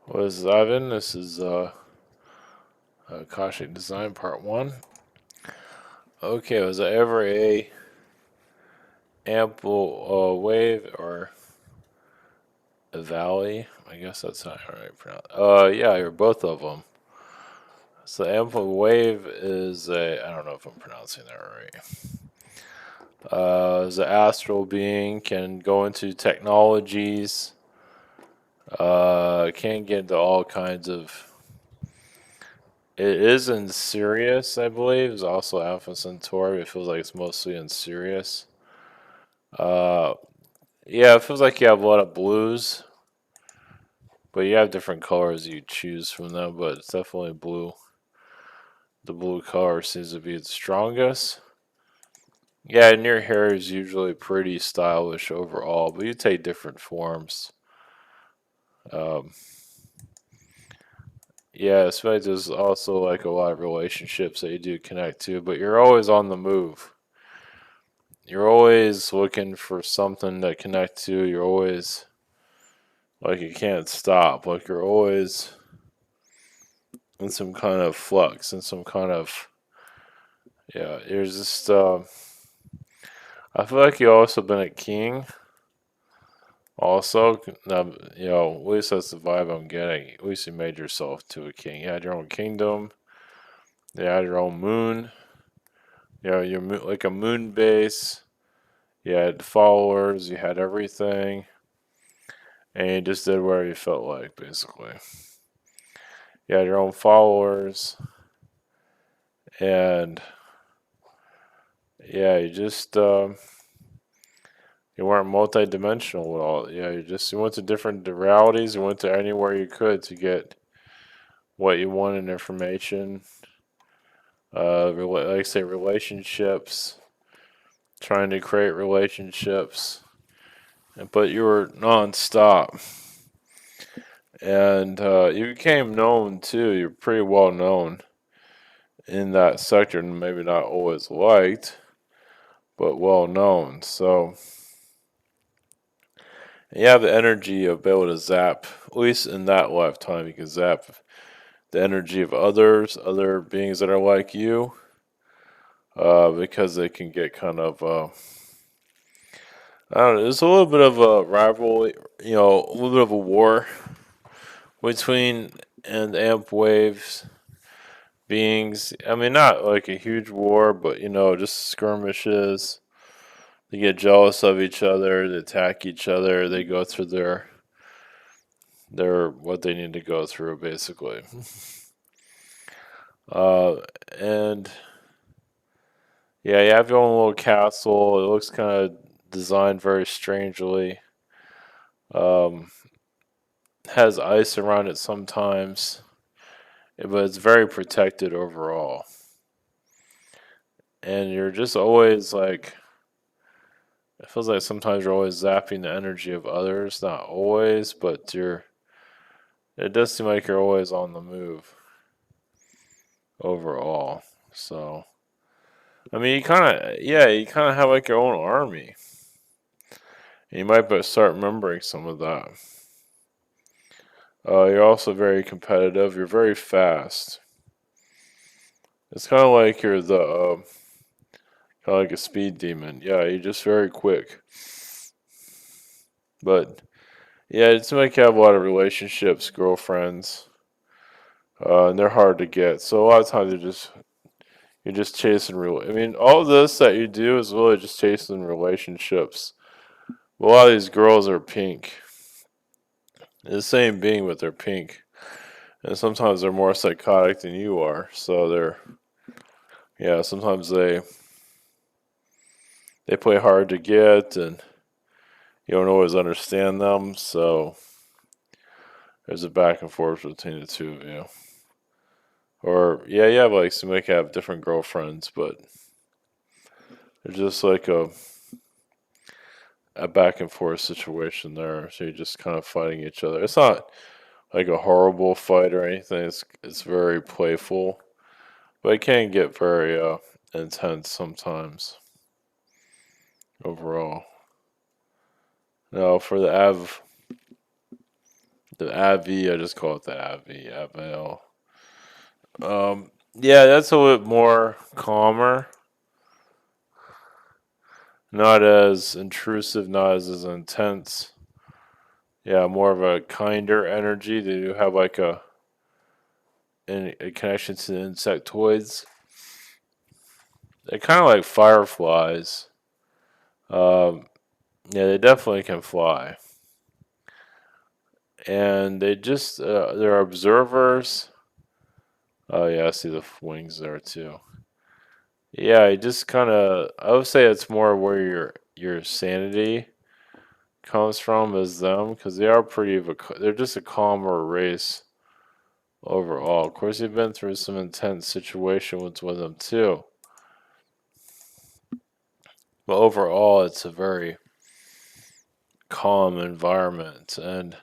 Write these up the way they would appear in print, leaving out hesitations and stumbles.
What is Ivan? This is Akashic Design Part 1. Okay, was I ever a ample wave or a valley? I guess that's not how I pronounce. Yeah, you're both of them. So ample wave is a. I don't know if I'm pronouncing that right. Is an astral being, can go into technologies. Can get into all kinds of. It is in Sirius, I believe. It's also Alpha Centauri. It feels like it's mostly in Sirius. Uh, yeah, it feels like you have a lot of blues, but you have different colors you choose from them. But it's definitely blue. The blue color seems to be the strongest. Yeah, and your hair is usually pretty stylish overall, but you take different forms. Um, yeah, especially there's also like a lot of relationships that you do connect to, but you're always on the move. You're always looking for something to connect to. You're always like you can't stop. Like you're always in some kind of flux, in some kind of yeah. You're just. I feel like you also been a king. Also, at least that's the vibe I'm getting. At least you made yourself to a king. You had your own kingdom. You had your own moon. Your moon, like a moon base. You had followers. You had everything, and you just did whatever you felt like, basically. You had your own followers, and yeah, you weren't multi-dimensional at all. Yeah, you went to different realities. You went to anywhere you could to get what you wanted, information. Like I say, relationships. Trying to create relationships, but you were non-stop, and you became known too. You're pretty well known in that sector, and maybe not always liked, but well known. So you have the energy of being able to zap, at least in that lifetime, you can zap the energy of others, other beings that are like you, because they can get kind of, I don't know, there's a little bit of a rivalry, a little bit of a war between and Ampwaves beings. I mean, not like a huge war, but just skirmishes. They get jealous of each other. They attack each other. They go through their what they need to go through, basically. Uh, and yeah, you have your own little castle. It looks kind of designed very strangely. Um, has ice around it sometimes, but it's very protected overall. And you're just always like, it feels like sometimes you're always zapping the energy of others. Not always, but it does seem like you're always on the move overall. So, I mean, you kind of have like your own army. And you might start remembering some of that. You're also very competitive. You're very fast. It's kind of like you're the kind of like a speed demon. Yeah, you're just very quick. But yeah, it's like you have a lot of relationships, girlfriends, and they're hard to get. So a lot of times you're just chasing real. I mean, all of this that you do is really just chasing relationships. A lot of these girls are pink. They're the same being, but they're pink, and sometimes they're more psychotic than you are. So yeah, sometimes they play hard to get, and you don't always understand them. So there's a back and forth between the two of you. Or yeah, you have like some like have different girlfriends, but there's just like a back and forth situation there. So you're just kind of fighting each other. It's not like a horrible fight or anything. It's very playful, but it can get very intense sometimes overall. Now for the The Avi, I just call it the Avi, Aval. Yeah, that's a little bit more calmer, not as intrusive, not as intense. Yeah, more of a kinder energy. They do have like a connection to the insectoids. They're kind of like fireflies. Um, yeah, they definitely can fly, and they're observers. Oh yeah, I see the wings there too. Yeah, I would say it's more where your sanity comes from is them because they are they're just a calmer race overall. Of course, you've been through some intense situations with them too, but overall, it's a very calm environment. And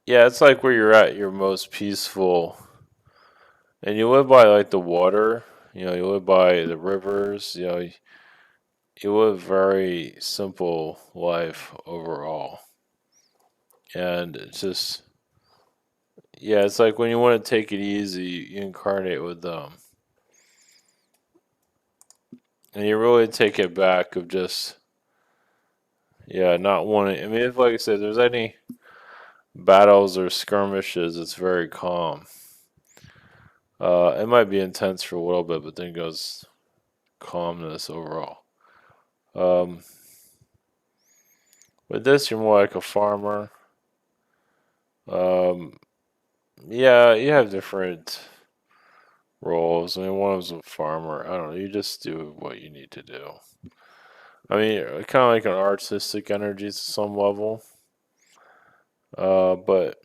yeah, it's like where you're at your most peaceful, and you live by like the water. You live by the rivers. You live very simple life overall, and it's just yeah, it's like when you want to take it easy, you incarnate with them, and you really take it back of just yeah, not wanting. I mean, if like I said, there's any battles or skirmishes, it's very calm. It might be intense for a little bit, but then goes calmness overall. Um, with this, you're more like a farmer. Um, yeah, you have different roles. I mean, one of them's a farmer. I don't know. You just do what you need to do. I mean, kind of like an artistic energy to some level. But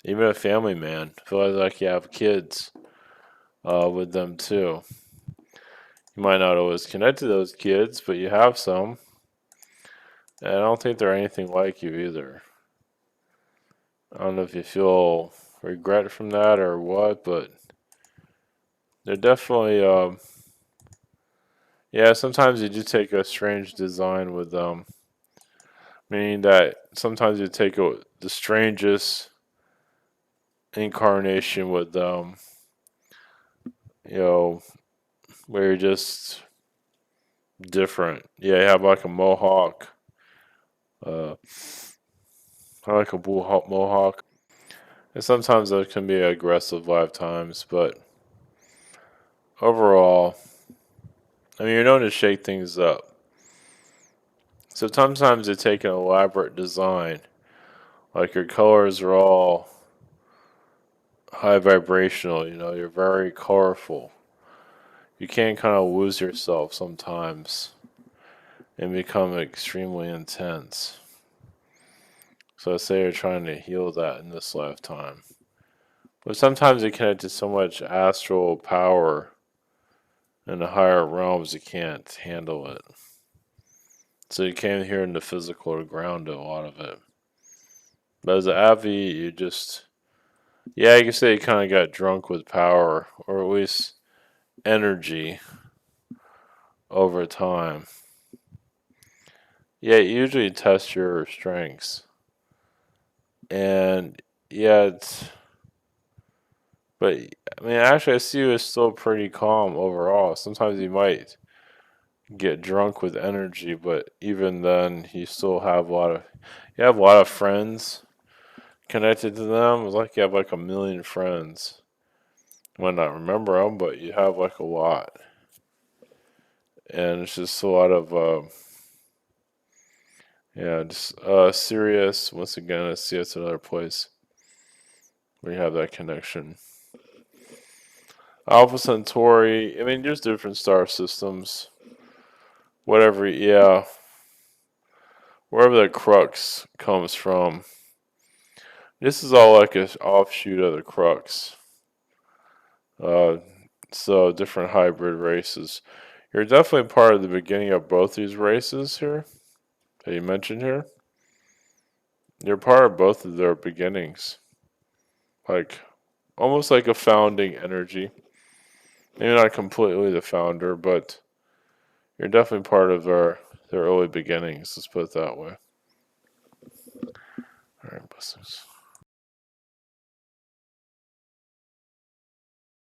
even a family man, feel like you have kids with them too. You might not always connect to those kids, but you have some. And I don't think they're anything like you either. I don't know if you feel regret from that or what, but they're definitely, yeah, sometimes you do take a strange design with them, meaning that sometimes you take the strangest incarnation with them, you know, where you're just different. Yeah, you have like a mohawk, uh, I like a bull mohawk. And sometimes those can be aggressive lifetimes, but overall, I mean, you're known to shake things up. So sometimes you take an elaborate design, like your colors are all high vibrational, you're very colorful. You can kind of lose yourself sometimes and become extremely intense. So I say you're trying to heal that in this lifetime. But sometimes you connect to so much astral power in the higher realms you can't handle it. So you came here in the physical to ground a lot of it. But as an Avi, yeah, you can say you kind of got drunk with power, or at least energy over time. Yeah, you usually test your strengths. And yeah, but I mean, actually, I see you as still pretty calm overall. Sometimes you might get drunk with energy, but even then, you have a lot of friends connected to them. It's like you have like a million friends. You might not remember them, but you have like a lot. And it's just a lot of, yeah, just serious. Once again, I see it's another place where you have that connection. Alpha Centauri, I mean, there's different star systems. Whatever, yeah, wherever the crux comes from. This is all like an offshoot of the crux. Uh, so different hybrid races. You're definitely part of the beginning of both these races here that you mentioned here. You're part of both of their beginnings, like almost like a founding energy. Maybe not completely the founder, but you're definitely part of their early beginnings. Let's put it that way. blessings.